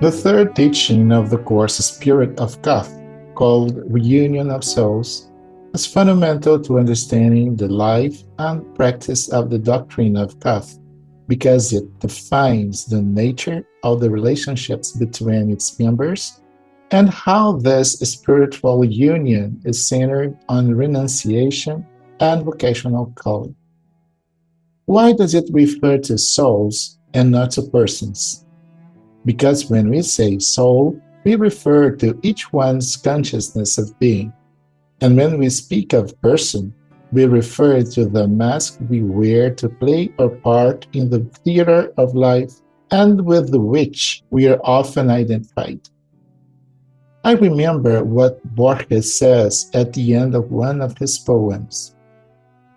The third teaching of the course, Spirit of Cafh, called Reunion of Souls, is fundamental to understanding the life and practice of the doctrine of Cafh because it defines the nature of the relationships between its members and how this spiritual union is centered on renunciation and vocational calling. Why does it refer to souls and not to persons? Because when we say soul, we refer to each one's consciousness of being. And when we speak of person, we refer to the mask we wear to play our part in the theater of life and with which we are often identified. I remember what Borges says at the end of one of his poems.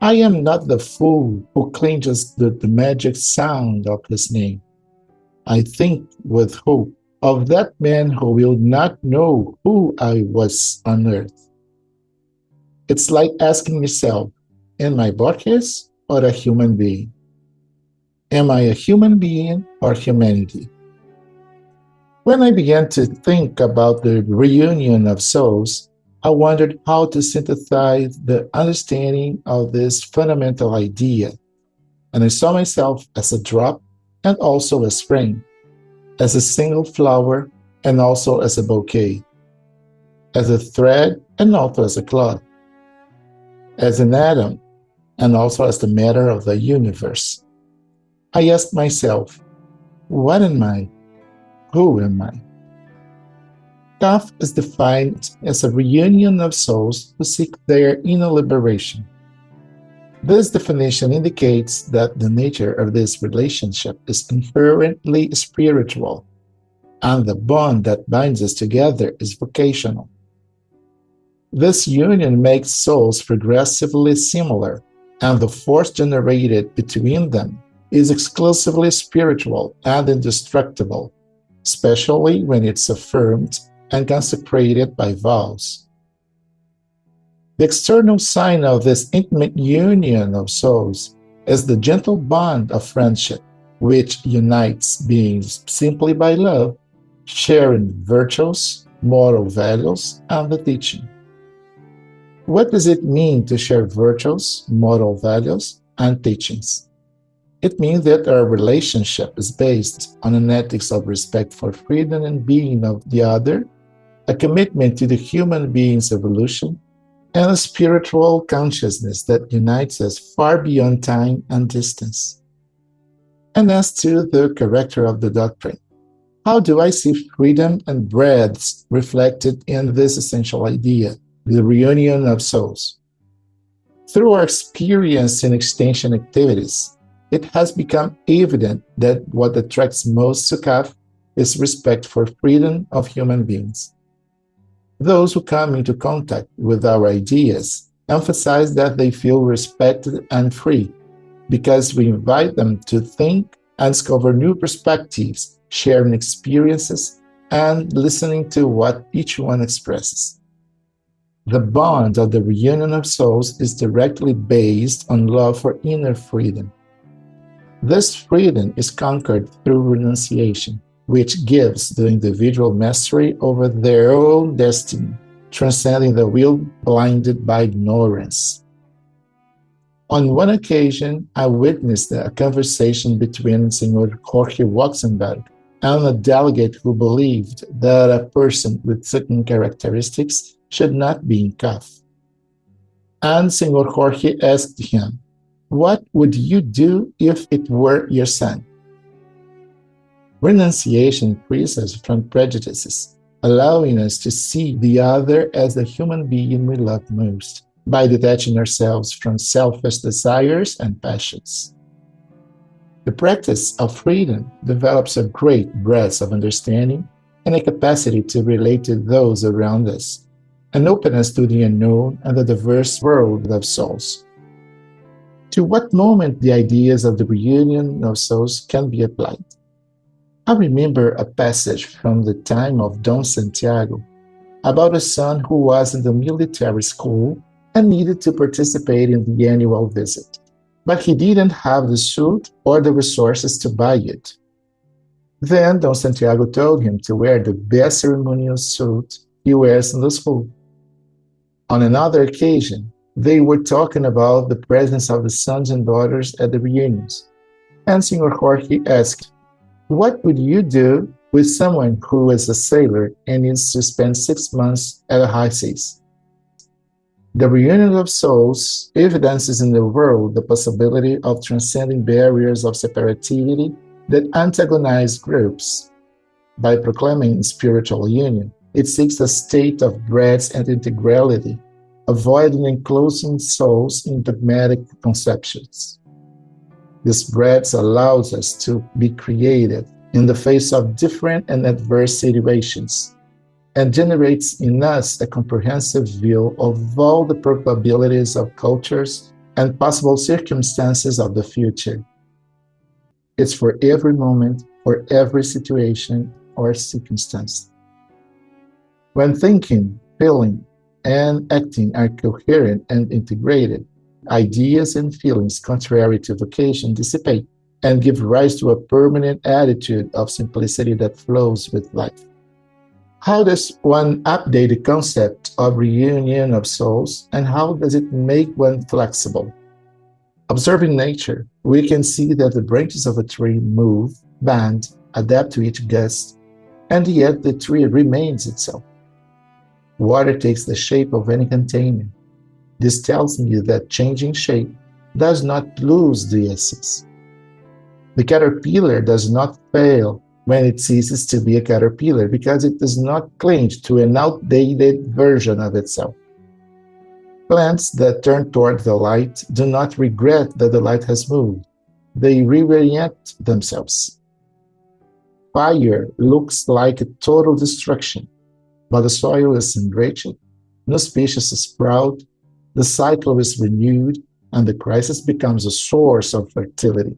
I am not the fool who clinches to the magic sound of his name. I think with hope of that man who will not know who I was on earth. It's like asking yourself, am I Borges or a human being? Am I a human being or humanity? When I began to think about the reunion of souls, I wondered how to synthesize the understanding of this fundamental idea, and I saw myself as a drop and also a spring, as a single flower and also as a bouquet, as a thread and also as a cloth, as an atom and also as the matter of the universe. I asked myself, what am I? Who am I? Cafh is defined as a reunion of souls who seek their inner liberation. This definition indicates that the nature of this relationship is inherently spiritual, and the bond that binds us together is vocational. This union makes souls progressively similar, and the force generated between them is exclusively spiritual and indestructible, especially when it's affirmed and consecrated by vows. The external sign of this intimate union of souls is the gentle bond of friendship, which unites beings simply by love, sharing virtues, moral values, and the teaching. What does it mean to share virtues, moral values, and teachings? It means that our relationship is based on an ethics of respect for freedom and being of the other, a commitment to the human being's evolution, and a spiritual consciousness that unites us far beyond time and distance. And as to the character of the doctrine, how do I see freedom and breadth reflected in this essential idea, the reunion of souls? Through our experience in extension activities, it has become evident that what attracts most to Cafh is respect for freedom of human beings. Those who come into contact with our ideas emphasize that they feel respected and free because we invite them to think and discover new perspectives, sharing experiences, and listening to what each one expresses. The bond of the reunion of souls is directly based on love for inner freedom. This freedom is conquered through renunciation, which gives the individual mastery over their own destiny, transcending the will blinded by ignorance. On one occasion, I witnessed a conversation between Senor Jorge Waxenberg and a delegate who believed that a person with certain characteristics should not be in Cafh. And Senor Jorge asked him, "What would you do if it were your son?" Renunciation frees us from prejudices, allowing us to see the other as the human being we love most, by detaching ourselves from selfish desires and passions. The practice of freedom develops a great breadth of understanding and a capacity to relate to those around us, an openness to the unknown and the diverse world of souls. To what moment the ideas of the reunion of souls can be applied? I remember a passage from the time of Don Santiago about a son who was in the military school and needed to participate in the annual visit, but he didn't have the suit or the resources to buy it. Then Don Santiago told him to wear the best ceremonial suit he wears in the school. On another occasion, they were talking about the presence of the sons and daughters at the reunions, and Senor Jorge asked, "What would you do with someone who is a sailor and needs to spend 6 months at a high seas?" The reunion of souls evidences in the world the possibility of transcending barriers of separativity that antagonize groups. By proclaiming spiritual union, it seeks a state of breadth and integrality, avoiding enclosing souls in dogmatic conceptions. This breadth allows us to be creative in the face of different and adverse situations, and generates in us a comprehensive view of all the probabilities of cultures and possible circumstances of the future. It's for every moment, for every situation or circumstance. When thinking, feeling, and acting are coherent and integrated, ideas and feelings contrary to vocation dissipate and give rise to a permanent attitude of simplicity that flows with life. How does one update the concept of reunion of souls, and how does it make one flexible? Observing nature, we can see that the branches of a tree move, bend, adapt to each gust, and yet the tree remains itself. Water takes the shape of any container. This tells me that changing shape does not lose the essence. The caterpillar does not fail when it ceases to be a caterpillar because it does not cling to an outdated version of itself. Plants that turn toward the light do not regret that the light has moved. They reorient themselves. Fire looks like a total destruction, but the soil is enriched, new species sprout, the cycle is renewed, and the crisis becomes a source of fertility.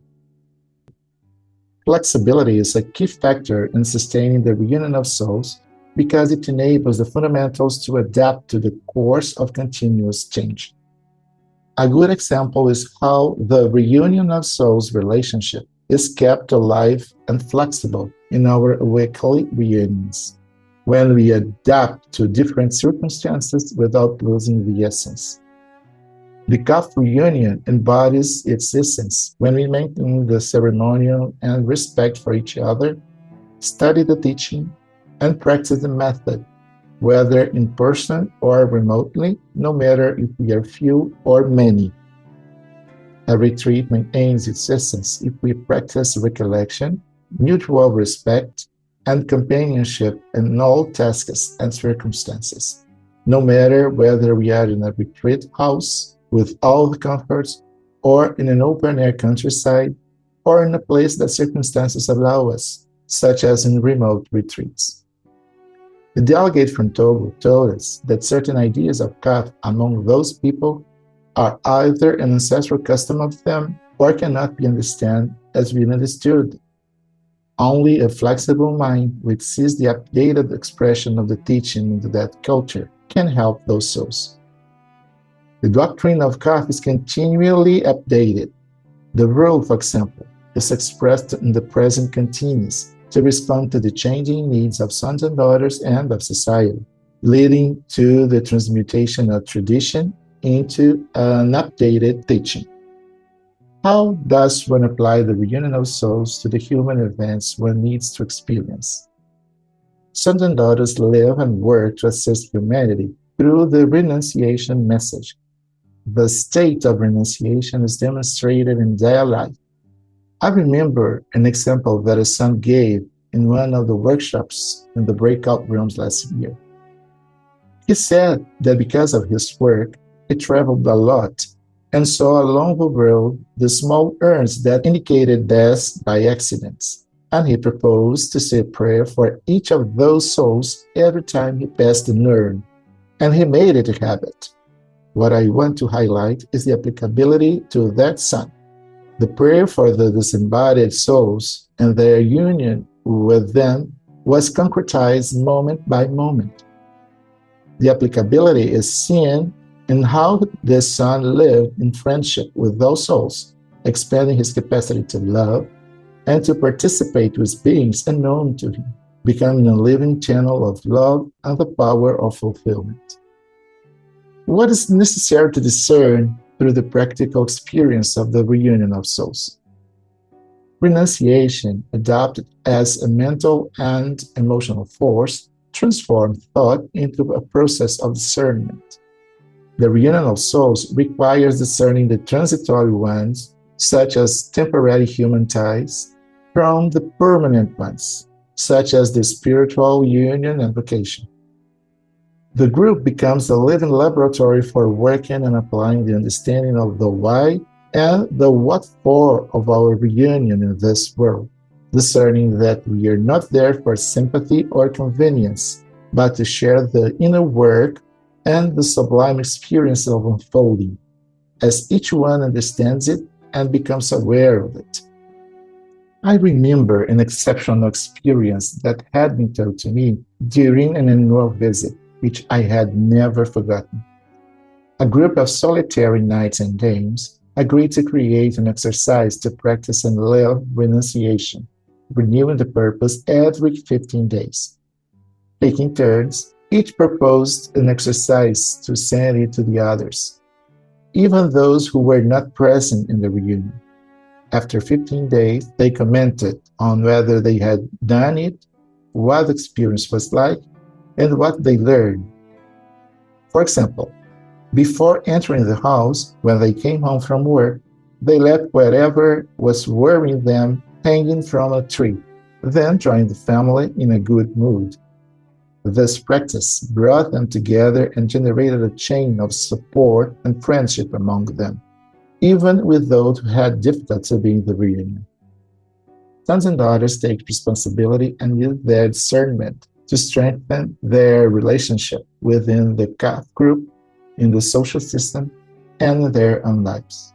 Flexibility is a key factor in sustaining the reunion of souls because it enables the fundamentals to adapt to the course of continuous change. A good example is how the reunion of souls relationship is kept alive and flexible in our weekly reunions, when we adapt to different circumstances without losing the essence. The Cafh reunion embodies its essence when we maintain the ceremonial and respect for each other, study the teaching, and practice the method, whether in person or remotely, no matter if we are few or many. A retreat maintains its essence if we practice recollection, mutual respect, and companionship in all tasks and circumstances, no matter whether we are in a retreat house with all the comforts, or in an open-air countryside, or in a place that circumstances allow us, such as in remote retreats. The delegate from Togo told us that certain ideas of Cafh among those people are either an ancestral custom of them or cannot be understood as we understood. Only a flexible mind which sees the updated expression of the teaching into that culture can help those souls. The doctrine of Cafh is continually updated. The rule, for example, is expressed in the present continuous to respond to the changing needs of sons and daughters and of society, leading to the transmutation of tradition into an updated teaching. How does one apply the reunion of souls to the human events one needs to experience? Sons and daughters live and work to assist humanity through the renunciation message. The state of renunciation is demonstrated in their life. I remember an example that a son gave in one of the workshops in the breakout rooms last year. He said that because of his work, he traveled a lot and saw along the road the small urns that indicated death by accidents, and he proposed to say a prayer for each of those souls every time he passed an urn, and he made it a habit. What I want to highlight is the applicability to that son. The prayer for the disembodied souls and their union with them was concretized moment by moment. The applicability is seen in how the son lived in friendship with those souls, expanding his capacity to love and to participate with beings unknown to him, becoming a living channel of love and the power of fulfillment. What is necessary to discern through the practical experience of the reunion of souls? Renunciation, adopted as a mental and emotional force, transforms thought into a process of discernment. The reunion of souls requires discerning the transitory ones, such as temporary human ties, from the permanent ones, such as the spiritual union and vocation. The group becomes a living laboratory for working and applying the understanding of the why and the what for of our reunion in this world, discerning that we are not there for sympathy or convenience, but to share the inner work and the sublime experience of unfolding, as each one understands it and becomes aware of it. I remember an exceptional experience that had been told to me during an annual visit, which I had never forgotten. A group of solitary knights and dames agreed to create an exercise to practice and live renunciation, renewing the purpose every 15 days. Taking turns, each proposed an exercise to send it to the others, even those who were not present in the reunion. After 15 days, they commented on whether they had done it, what the experience was like, and what they learned. For example, before entering the house, when they came home from work, they left whatever was worrying them hanging from a tree, then joined the family in a good mood. This practice brought them together and generated a chain of support and friendship among them, even with those who had difficulty being the reunion. Sons and daughters take responsibility and use their discernment to strengthen their relationship within the Cafh group, in the social system, and in their own lives.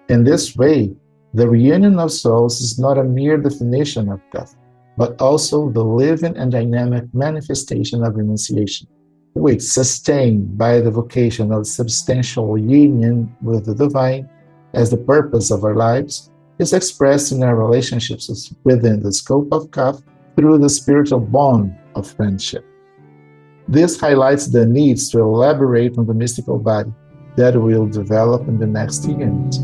In this way, the reunion of souls is not a mere definition of Cafh, but also the living and dynamic manifestation of renunciation, which, sustained by the vocation of substantial union with the divine as the purpose of our lives, is expressed in our relationships within the scope of Cafh through the spiritual bond of friendship. This highlights the needs to elaborate on the mystical body that we'll develop in the next unit.